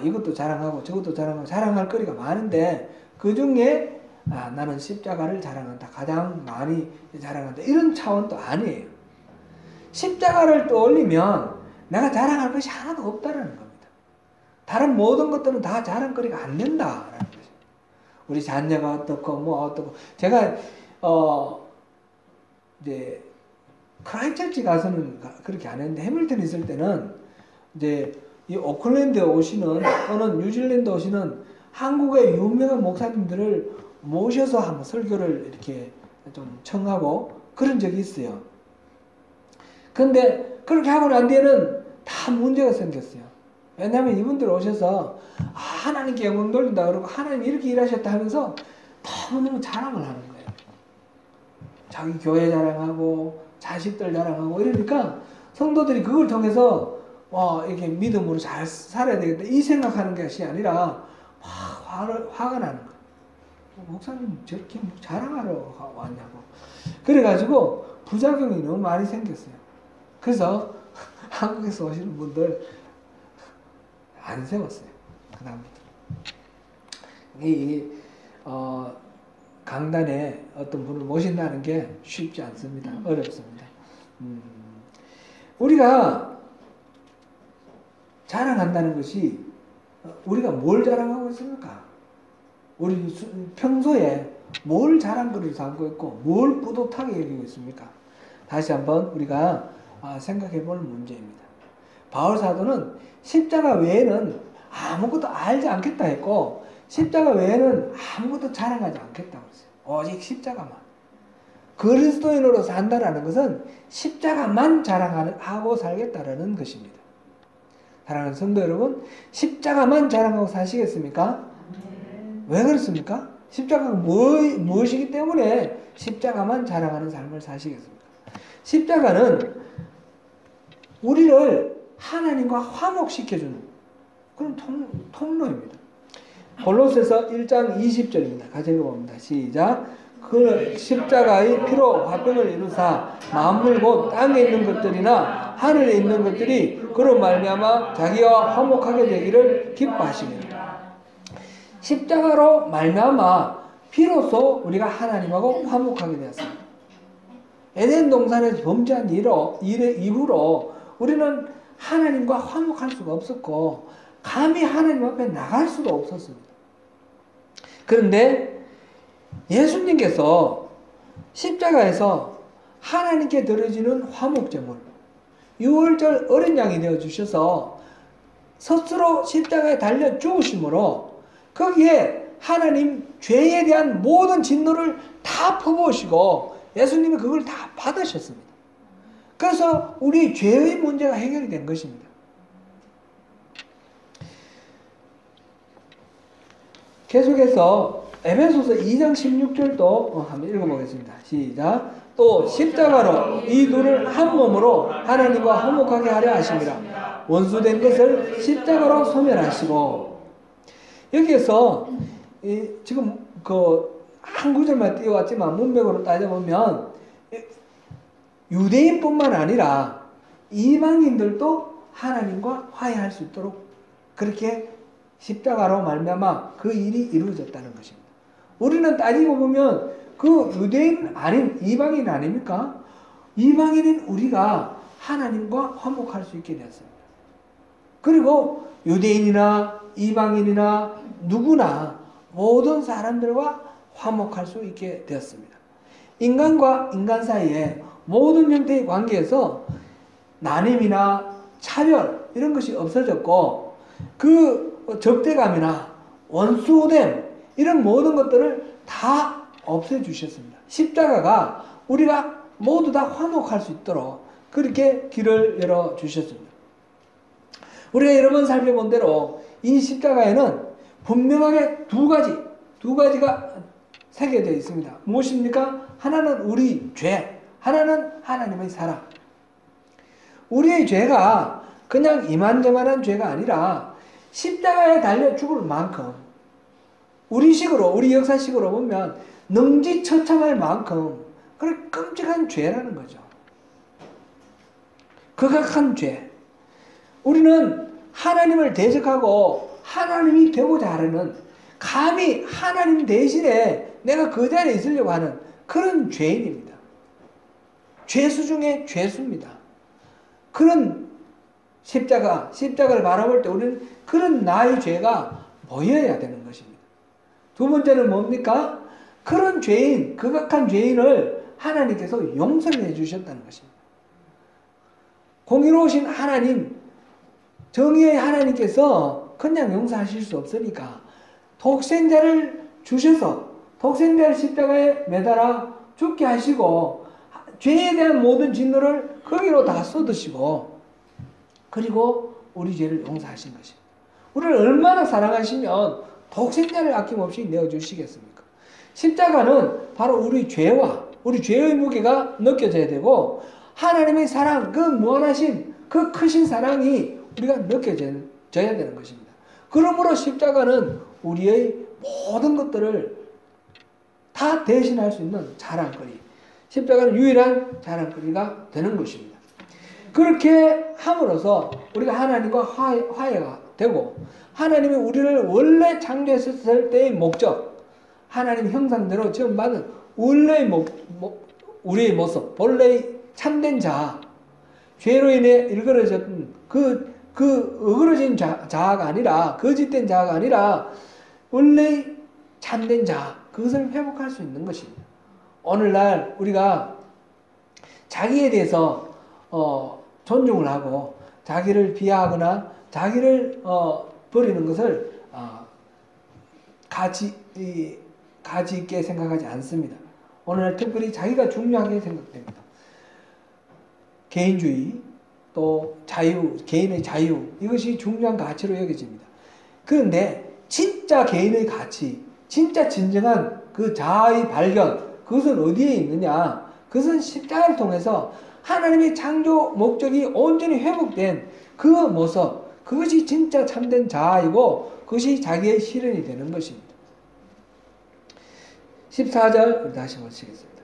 Speaker 1: 이것도 자랑하고 저것도 자랑하고 자랑할 거리가 많은데 그 중에 나는 십자가를 자랑한다, 가장 많이 자랑한다, 이런 차원도 아니에요. 십자가를 떠올리면 내가 자랑할 것이 하나도 없다는 겁니다. 다른 모든 것들은 다 자랑거리가 안 된다라는 거죠. 우리 자녀가 어떻고 어떻고, 제가 이제 크라이처치 가서는 그렇게 안 했는데 해밀턴 있을 때는 이제 이 오클랜드에 오시는 또는 뉴질랜드 오시는 한국의 유명한 목사님들을 모셔서 한번 설교를 이렇게 좀 청하고 그런 적이 있어요. 근데 그렇게 하고 난 뒤에는 다 문제가 생겼어요. 왜냐하면 이분들 오셔서 하나님께 영광 돌린다 그러고 하나님 이렇게 일하셨다 하면서 너무너무 자랑을 하는 거예요. 자기 교회 자랑하고 자식들 자랑하고 이러니까 성도들이 그걸 통해서 이렇게 믿음으로 잘 살아야 되겠다 이 생각하는 것이 아니라 막 화가 나는 거예요. 목사님 저렇게 자랑하러 왔냐고. 그래가지고 부작용이 너무 많이 생겼어요. 그래서 한국에서 오시는 분들 안 세웠어요. 그 다음부터. 강단에 어떤 분을 모신다는 게 쉽지 않습니다. 어렵습니다. 우리가 자랑한다는 것이 우리가 뭘 자랑하고 있습니까? 우리 평소에 뭘 자랑거리로 삼고 있고 뭘 뿌듯하게 여기고 있습니까? 다시 한번 우리가 생각해 볼 문제입니다. 바울 사도는 십자가 외에는 아무것도 알지 않겠다 했고 십자가 외에는 아무것도 자랑하지 않겠다고 했어요. 오직 십자가만. 그리스도인으로 산다라는 것은 십자가만 자랑하고 살겠다라는 것입니다. 사랑하는 성도 여러분, 십자가만 자랑하고 사시겠습니까? 왜 그렇습니까? 십자가가 무엇이기 때문에 십자가만 자랑하는 삶을 사시겠습니까? 십자가는 우리를 하나님과 화목시켜주는 그런 통로입니다. 골로새서 1장 20절입니다. 같이 읽어봅니다. 시작. 그 십자가의 피로 화평을 이루사 만물 곧 땅에 있는 것들이나 하늘에 있는 것들이 그로 말미암아 자기와 화목하게 되기를 기뻐하시니라. 십자가로 말미암아 비로소 우리가 하나님하고 화목하게 되었습니다. 에덴 동산에서 범죄한 이후로 우리는 하나님과 화목할 수가 없었고 감히 하나님 앞에 나갈 수도 없었습니다. 그런데 예수님께서 십자가에서 하나님께 드려지는 화목제물 유월절 어린 양이 되어주셔서 스스로 십자가에 달려 죽으심으로 거기에 하나님 죄에 대한 모든 진노를 다 퍼부으시고 예수님이 그걸 다 받으셨습니다. 그래서 우리 죄의 문제가 해결이 된 것입니다. 계속해서 에베소서 2장 16절도 한번 읽어보겠습니다. 시작. 또 십자가로 이 둘을 한 몸으로 하나님과 화목하게 하려 하심이라. 원수된 것을 십자가로 소멸하시고. 여기에서 지금 한 구절만 띄워왔지만 문맥으로 따져보면 유대인뿐만 아니라 이방인들도 하나님과 화해할 수 있도록 그렇게 십자가로 말미암아 그 일이 이루어졌다는 것입니다. 우리는 따지고 보면 그 유대인 아닌 이방인 아닙니까? 이방인인 우리가 하나님과 화목할 수 있게 되었습니다. 그리고 유대인이나 이방인이나 누구나 모든 사람들과 화목할 수 있게 되었습니다. 인간과 인간 사이에 모든 형태의 관계에서 나눔이나 차별 이런 것이 없어졌고 그 적대감이나 원수됨 이런 모든 것들을 다 없애주셨습니다. 십자가가 우리가 모두 다 화목할 수 있도록 그렇게 길을 열어주셨습니다. 우리가 여러 번 살펴본 대로 이 십자가에는 분명하게 두 가지가 새겨져 있습니다. 무엇입니까? 하나는 우리 죄, 하나는 하나님의 사랑. 우리의 죄가 그냥 이만저만한 죄가 아니라 십자가에 달려 죽을 만큼 우리 역사식으로 보면 능지처참할 만큼 그런 끔찍한 죄라는 거죠. 극악한 죄. 우리는 하나님을 대적하고 하나님이 되고자 하는 감히 하나님 대신에 내가 그 자리에 있으려고 하는 그런 죄인입니다. 죄수 중에 죄수입니다. 그런 십자가를 바라볼 때 우리는 그런 나의 죄가 보여야 되는 것입니다. 두 번째는 뭡니까? 그런 죄인, 극악한 죄인을 하나님께서 용서해 주셨다는 것입니다. 공의로우신 하나님, 정의의 하나님께서 그냥 용서하실 수 없으니까 독생자를 주셔서 독생자를 십자가에 매달아 죽게 하시고 죄에 대한 모든 진노를 거기로 다 쏟으시고 그리고 우리 죄를 용서하신 것입니다. 우리를 얼마나 사랑하시면 독생자를 아낌없이 내어주시겠습니까? 십자가는 바로 우리 죄와 우리 죄의 무게가 느껴져야 되고 하나님의 사랑, 그 무한하신 그 크신 사랑이 우리가 느껴져야 되는 것입니다. 그러므로 십자가는 우리의 모든 것들을 다 대신할 수 있는 자랑거리. 십자가는 유일한 자랑거리가 되는 것입니다. 그렇게 함으로써 우리가 하나님과 화해가 되고 하나님이 우리를 원래 창조했을 때의 목적, 하나님 형상대로 지음받은 원래의 우리의 모습, 본래의 참된 자아, 죄로 인해 일그러졌던 그 어그러진 자아가 아니라, 거짓된 자아가 아니라 원래의 참된 자아, 그것을 회복할 수 있는 것입니다. 오늘날 우리가 자기에 대해서 존중을 하고 자기를 비하하거나 자기를 버리는 것을 가치 있게 생각하지 않습니다. 오늘날 특별히 자기가 중요하게 생각됩니다. 개인주의, 또 자유, 개인의 자유, 이것이 중요한 가치로 여겨집니다. 그런데 진짜 개인의 가치, 진짜 진정한 그 자아의 발견, 그것은 어디에 있느냐? 그것은 십자가를 통해서 하나님의 창조 목적이 온전히 회복된 그 모습, 그것이 진짜 참된 자아이고 그것이 자기의 실현이 되는 것입니다. 14절 다시 보시겠습니다.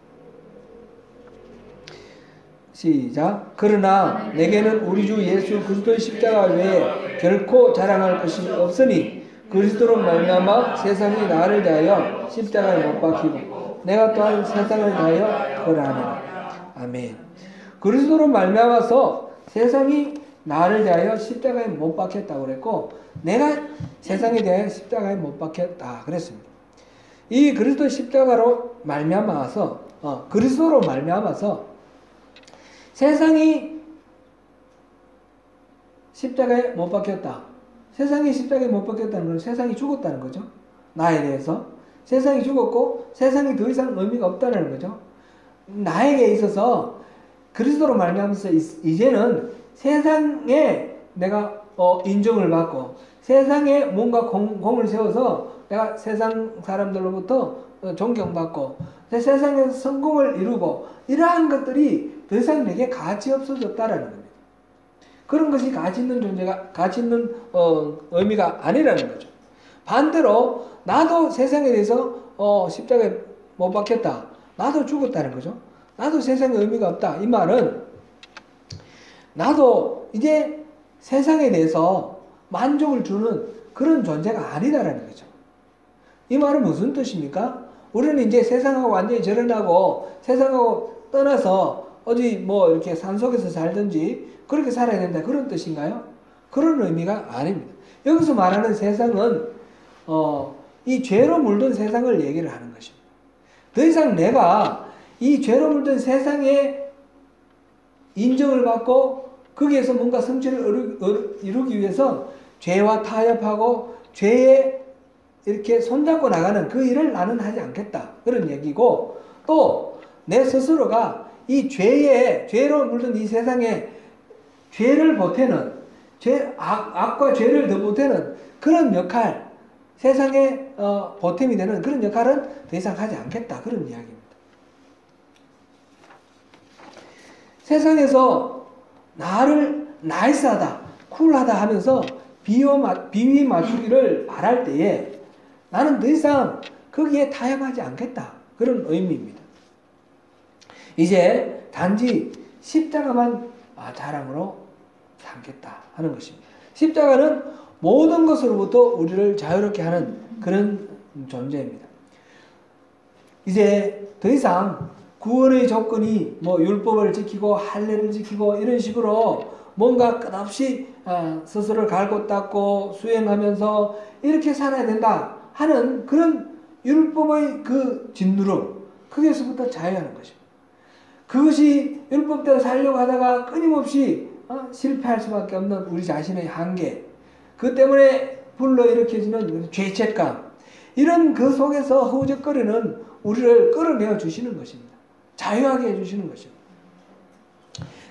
Speaker 1: 시작. 그러나 내게는 우리 주 예수 그리스도의 십자가 외에 결코 자랑할 것이 없으니 그리스도로 말미암아 세상이 나를 대하여 십자가에 못 박히고 내가 또한 세상을 대하여 그러하노라. 아멘. 그리스도로 말미암아서 세상이 나를 대하여 십자가에 못 박혔다고 그랬고 내가 세상에 대하여 십자가에 못 박혔다 그랬습니다. 이 그리스도 십자가로 말미암아서 그리스도로 말미암아서 세상이 십자가에 못 박혔다. 세상이 십자가에 못 박혔다는 건 세상이 죽었다는 거죠. 나에 대해서. 세상이 죽었고 세상이 더 이상 의미가 없다는 거죠. 나에게 있어서 그리스도로 말미암아서 이제는 세상에 내가 인정을 받고 세상에 뭔가 공을 세워서 내가 세상 사람들로부터 존경받고 세상에서 성공을 이루고 이러한 것들이 더 이상 내게 가치 없어졌다라는 겁니다. 그런 것이 가치 있는 존재가 가치 있는 의미가 아니라는 거죠. 반대로 나도 세상에 대해서 십자가에 못 박혔다. 나도 죽었다는 거죠. 나도 세상에 의미가 없다. 이 말은 나도 이제 세상에 대해서 만족을 주는 그런 존재가 아니다라는 거죠. 이 말은 무슨 뜻입니까? 우리는 이제 세상하고 완전히 절연하고 세상하고 떠나서 어디 뭐 이렇게 산속에서 살든지 그렇게 살아야 된다 그런 뜻인가요? 그런 의미가 아닙니다. 여기서 말하는 세상은 이 죄로 물든 세상을 얘기를 하는 것입니다. 더 이상 내가 이 죄로 물든 세상에 인정을 받고 거기에서 뭔가 성취를 이루기 위해서 죄와 타협하고 죄에 이렇게 손잡고 나가는 그 일을 나는 하지 않겠다. 그런 얘기고 또 내 스스로가 이 죄로 물든 이 세상에 죄를 보태는 악과 죄를 더 보태는 그런 역할 세상에 보탬이 되는 그런 역할은 더 이상 하지 않겠다. 그런 이야기입니다. 세상에서 나를 나이스하다, 쿨하다 하면서 비위 맞추기를 바랄 때에 나는 더 이상 거기에 타협하지 않겠다. 그런 의미입니다. 이제 단지 십자가만 자랑으로 삼겠다 하는 것입니다. 십자가는 모든 것으로부터 우리를 자유롭게 하는 그런 존재입니다. 이제 더 이상 구원의 조건이 뭐 율법을 지키고 할례를 지키고 이런 식으로 뭔가 끝없이 스스로를 갈고 닦고 수행하면서 이렇게 살아야 된다 하는 그런 율법의 그 짓누름, 거기에서부터 자유하는 것입니다. 그것이 율법대로 살려고 하다가 끊임없이 실패할 수밖에 없는 우리 자신의 한계, 그 때문에 불러일으켜지는 죄책감, 이런 그 속에서 허우적거리는 우리를 끌어내어 주시는 것입니다. 자유하게 해주시는 것입니다.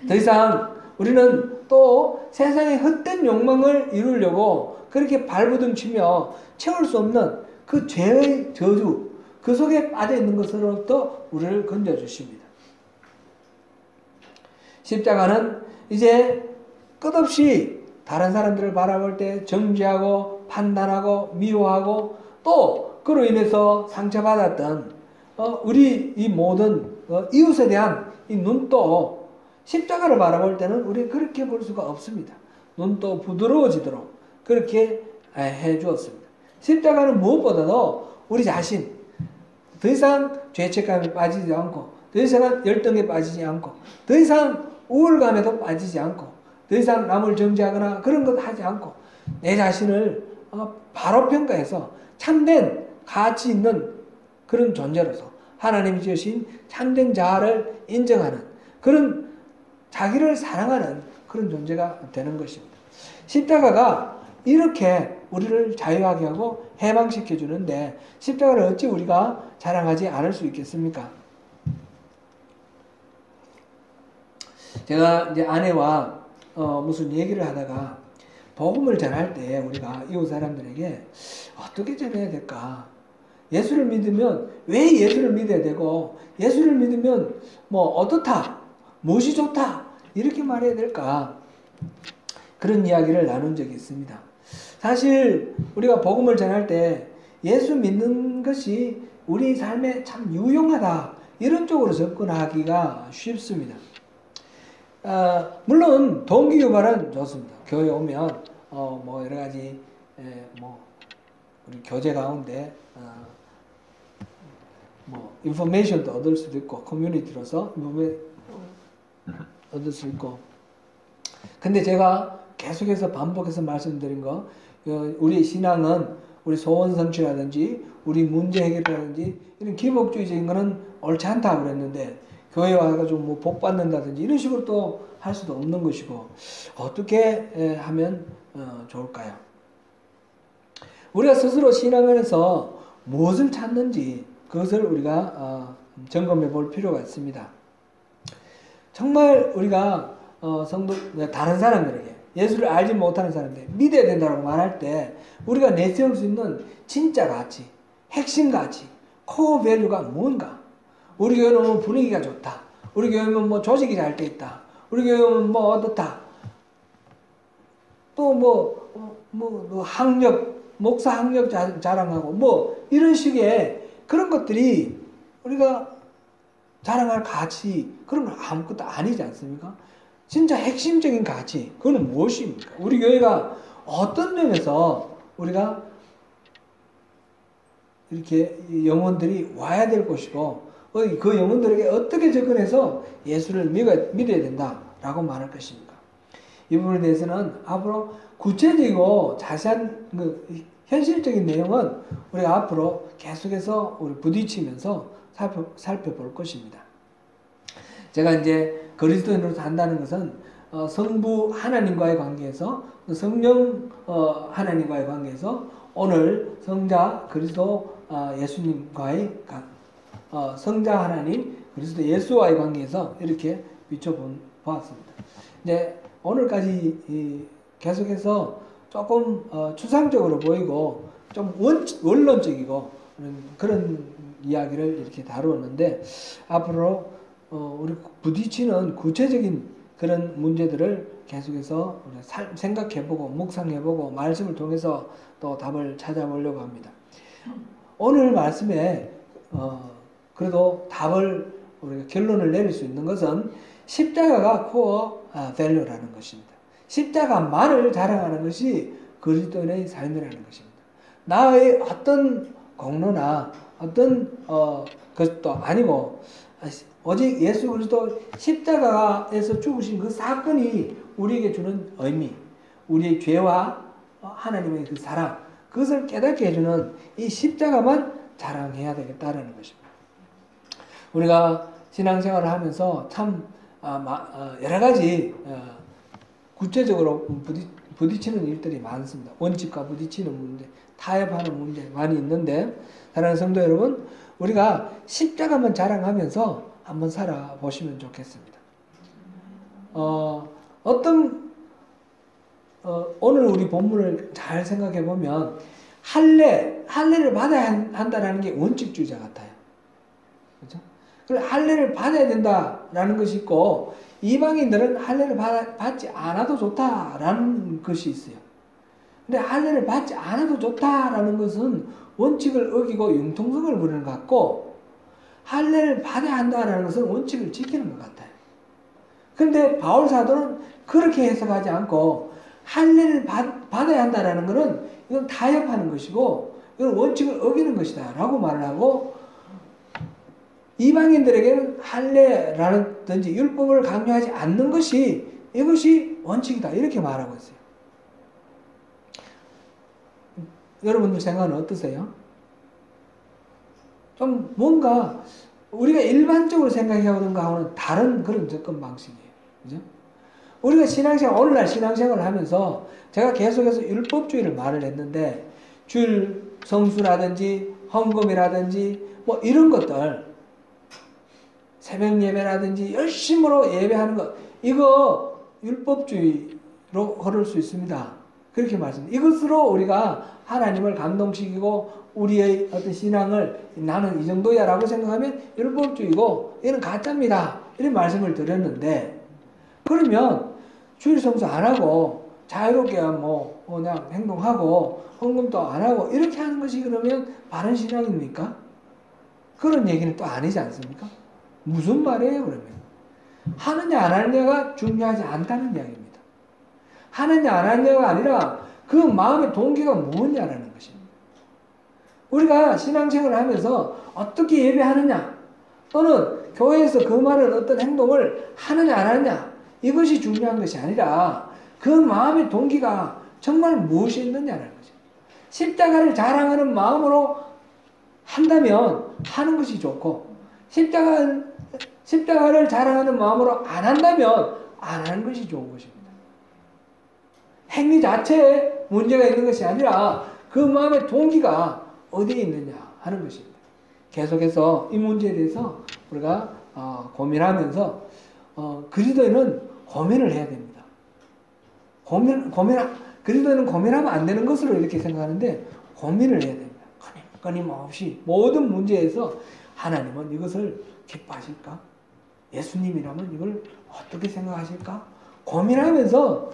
Speaker 1: 더 이상 우리는 또 세상의 헛된 욕망을 이루려고 그렇게 발부둥치며 채울 수 없는 그 죄의 저주, 그 속에 빠져있는 것으로부터 우리를 건져주십니다. 십자가는 이제 끝없이 다른 사람들을 바라볼 때 정죄하고 판단하고 미워하고 또 그로 인해서 상처받았던 우리 이 모든 이웃에 대한 이 눈도 십자가를 바라볼 때는 우리는 그렇게 볼 수가 없습니다. 눈도 부드러워지도록 그렇게 해 주었습니다. 십자가는 무엇보다도 우리 자신, 더 이상 죄책감에 빠지지 않고, 더 이상 열등에 빠지지 않고, 더 이상 우울감에도 빠지지 않고, 더 이상 남을 정죄하거나 그런 것 하지 않고, 내 자신을 바로 평가해서 참된 가치 있는 그런 존재로서 하나님이 지으신 참된 자아를 인정하는 그런 자기를 사랑하는 그런 존재가 되는 것입니다. 십자가가 이렇게 우리를 자유하게 하고 해방시켜 주는데 십자가를 어찌 우리가 자랑하지 않을 수 있겠습니까? 제가 이제 아내와 무슨 얘기를 하다가 복음을 전할 때 우리가 이웃 사람들에게 어떻게 전해야 될까? 예수를 믿으면 왜 예수를 믿어야 되고 예수를 믿으면 뭐 어떻다? 무엇이 좋다? 이렇게 말해야 될까? 그런 이야기를 나눈 적이 있습니다. 사실 우리가 복음을 전할 때 예수 믿는 것이 우리 삶에 참 유용하다 이런 쪽으로 접근하기가 쉽습니다. 물론 동기유발은 좋습니다. 교회 오면 뭐 여러 가지 뭐 우리 교제 가운데 뭐 인포메이션도 얻을 수도 있고 커뮤니티로서 얻을 수 있고. 근데 제가 계속해서 반복해서 말씀드린 거, 우리 신앙은 우리 소원 성취라든지 우리 문제 해결이라든지 이런 기복주의적인 거는 옳지 않다고 그랬는데 교회 와가지고 뭐 복 받는다든지 이런 식으로 또 할 수도 없는 것이고 어떻게 하면 좋을까요? 우리가 스스로 신앙 안에서 무엇을 찾는지 그것을 우리가 점검해 볼 필요가 있습니다. 정말 우리가 성도 다른 사람들에게 예수를 알지 못하는 사람들 믿어야 된다고 말할 때 우리가 내세울 수 있는 진짜 가치, 핵심 가치, 코어 밸류가 뭔가? 우리 교회는 뭐 분위기가 좋다. 우리 교회는 뭐 조직이 잘 돼 있다. 우리 교회는 뭐 어떻다. 또 뭐 학력, 목사 학력 자랑하고 뭐 이런 식의 그런 것들이 우리가 자랑할 가치 그런 건 아무것도 아니지 않습니까? 진짜 핵심적인 가치 그거는 무엇입니까? 우리 교회가 어떤 점에서 우리가 이렇게 영혼들이 와야 될 것이고 그 영혼들에게 어떻게 접근해서 예수를 믿어야 된다라고 말할 것입니까? 이 부분에 대해서는 앞으로 구체적이고 자세한 현실적인 내용은 우리가 앞으로 계속해서 우리 부딪히면서 살펴볼 것입니다. 제가 이제 그리스도인으로 산다는 것은 성부 하나님과의 관계에서 성령 하나님과의 관계에서 오늘 성자 그리스도 예수님과의 성자 하나님 그리스도 예수와의 관계에서 이렇게 비춰보았습니다. 이제 오늘까지 계속해서 조금 추상적으로 보이고 좀 원론적이고 그런 이야기를 이렇게 다루었는데 앞으로 우리 부딪히는 구체적인 그런 문제들을 계속해서 생각해보고 묵상해보고 말씀을 통해서 또 답을 찾아보려고 합니다. 오늘 말씀에 그래도 답을 우리가 결론을 내릴 수 있는 것은 십자가가 코어 밸류라는 것입니다. 십자가만을 자랑하는 것이 그리스도인의 삶이라는 것입니다. 나의 어떤 공로나 어떤 것도 아니고 오직 예수 그리스도 십자가에서 죽으신 그 사건이 우리에게 주는 의미, 우리의 죄와 하나님의 그 사랑, 그것을 깨닫게 해주는 이 십자가만 자랑해야 되겠다라는 것입니다. 우리가 신앙생활을 하면서 참 여러 가지 구체적으로 부딪히는 일들이 많습니다. 원칙과 부딪히는 문제, 타협하는 문제 많이 있는데 사랑하는 성도 여러분, 우리가 십자가만 자랑하면서 한번 살아보시면 좋겠습니다. 오늘 우리 본문을 잘 생각해 보면 할례를 받아야 한다라는 게 원칙주의자 같아요. 그렇죠? 그래서 할례를 받아야 된다라는 것이 있고 이방인들은 할례를 받지 않아도 좋다라는 것이 있어요. 근데 할례를 받지 않아도 좋다라는 것은 원칙을 어기고 융통성을 부리는 것 같고 할례를 받아야 한다는 것은 원칙을 지키는 것 같아요. 그런데 바울 사도는 그렇게 해석하지 않고 할례를 받아야 한다는 것은 이건 타협하는 것이고 이건 원칙을 어기는 것이다 라고 말을 하고, 이방인들에게는 할례라든지 율법을 강요하지 않는 것이 이것이 원칙이다 이렇게 말하고 있어요. 여러분들 생각은 어떠세요? 좀 뭔가 우리가 일반적으로 생각해오는 거하고는 다른 그런 접근 방식이에요. 그죠? 우리가 신앙생활, 오늘날 신앙생활을 하면서 제가 계속해서 율법주의를 말을 했는데, 주일 성수라든지 헌금이라든지 뭐 이런 것들, 새벽 예배라든지 열심으로 예배하는 것, 이거 율법주의로 흐를 수 있습니다. 그렇게 말씀드립니다. 이것으로 우리가 하나님을 감동시키고 우리의 어떤 신앙을 나는 이 정도야 라고 생각하면 율법주의고 이는 가짜입니다. 이런 말씀을 드렸는데, 그러면 주일 성수 안 하고 자유롭게 뭐 그냥 행동하고 헌금도 안 하고 이렇게 하는 것이 그러면 바른 신앙입니까? 그런 얘기는 또 아니지 않습니까? 무슨 말이에요 그러면? 하느냐 안 하느냐가 중요하지 않다는 이야기입니다. 하느냐 안 하느냐가 아니라 그 마음의 동기가 무엇이냐라는 것입니다. 우리가 신앙생활을 하면서 어떻게 예배하느냐 또는 교회에서 그 말을 어떤 행동을 하느냐 안 하느냐 이것이 중요한 것이 아니라 그 마음의 동기가 정말 무엇이 있느냐라는 거죠. 십자가를 자랑하는 마음으로 한다면 하는 것이 좋고, 십자가를 자랑하는 마음으로 안 한다면 안 하는 것이 좋은 것입니다. 행위 자체에 문제가 있는 것이 아니라 그 마음의 동기가 어디에 있느냐 하는 것입니다. 계속해서 이 문제에 대해서 우리가 고민하면서 그리스도인은 고민을 해야 됩니다. 그리스도인은 고민하면 안 되는 것으로 이렇게 생각하는데 고민을 해야 됩니다. 끊임없이 모든 문제에서 하나님은 이것을 기뻐하실까? 예수님이라면 이걸 어떻게 생각하실까? 고민하면서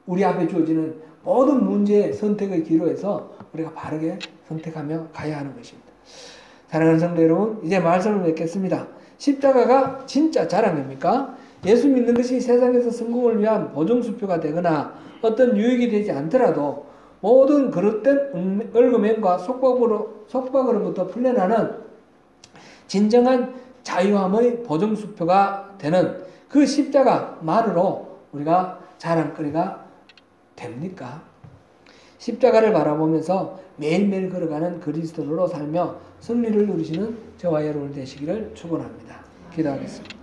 Speaker 1: 우리 앞에 주어지는 모든 문제의 선택의 기로에서 우리가 바르게 선택하며 가야 하는 것입니다. 사랑하는 성도 여러분, 이제 말씀을 맺겠습니다. 십자가가 진짜 자랑입니까? 예수 믿는 것이 세상에서 성공을 위한 보정수표가 되거나 어떤 유익이 되지 않더라도 모든 그릇된 얽음행과 속박으로부터 풀려나는 진정한 자유함의 보정수표가 되는 그 십자가만으로 우리가 자랑거리가 됩니까? 십자가를 바라보면서 매일매일 걸어가는 그리스도인으로 살며 승리를 누리시는 저와 여러분 되시기를 축원합니다. 기도하겠습니다.